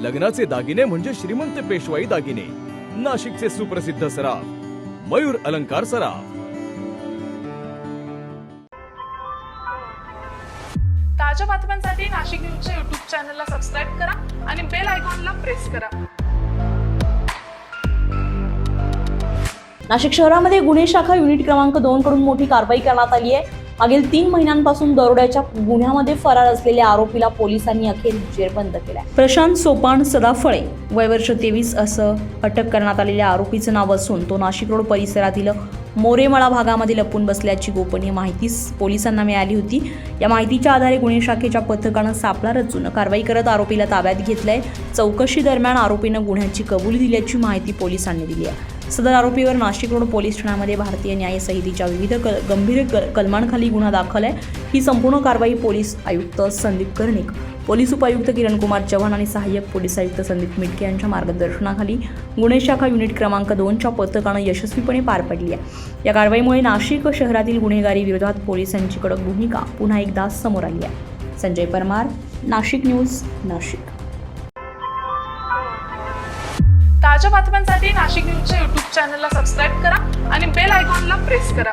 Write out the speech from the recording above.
लग्नाचे दागिने म्हणजे श्रीमंत पेशवाई दागिने. नाशिकचे सुप्रसिद्ध सराफ मयूर अलंकार सराफ. ताज्या बातम्यांसाठी नाशिक न्यूजच्या YouTube चॅनलला सबस्क्राईब करा आणि बेल आयकॉनला प्रेस करा. नाशिक शहरामध्ये गुन्हे शाखा युनिट क्रमांक 2 कडून मोठी कारवाई करण्यात आली आहे. मागील 3 महिन्यांपासून दरोड्याच्या गुन्ह्यामध्ये फरार असलेल्या आरोपीला पोलिसांनी अखेर जेरबंद केलाय. प्रशांत सोपान सदाफळे वय वर्ष 23 असं अटक करण्यात आलेल्या आरोपीचं नाव असून तो नाशिक रोड परिसरातील मोरेमळा भागामध्ये लपून बसल्याची गोपनीय माहिती पोलिसांना मिळाली होती. या माहितीच्या आधारे गुन्हे शाखेच्या पथकानं सापळा रचून कारवाई करत आरोपीला ताब्यात घेतलंय. चौकशी दरम्यान आरोपीनं गुन्ह्याची कबुली दिल्याची माहिती पोलिसांनी दिली आहे. सदर आरोपीवर नाशिक रोड पोलीस ठाण्यामध्ये भारतीय न्याय संहितेच्या विविध गंभीर कलमांखाली गुन्हा दाखल आहे. ही संपूर्ण कारवाई पोलीस आयुक्त संदीप कर्णिक, पोलीस उपायुक्त किरण कुमार चव्हाण आणि सहाय्यक पोलीस आयुक्त संदीप मिटके यांच्या मार्गदर्शनाखाली गुन्हे शाखा युनिट क्रमांक 2च्या पथकानं यशस्वीपणे पार पडली आहे. या कारवाईमुळे नाशिक शहरातील गुन्हेगारी विरोधात पोलिसांची कडक भूमिका पुन्हा एकदा समोर आली आहे. संजय परमार, नाशिक न्यूज, नाशिक. ताज्या बातम्यांसाठी नाशिक न्यूजच्या YouTube चॅनलला सबस्क्राईब करा आणि बेल आयकॉनला प्रेस करा.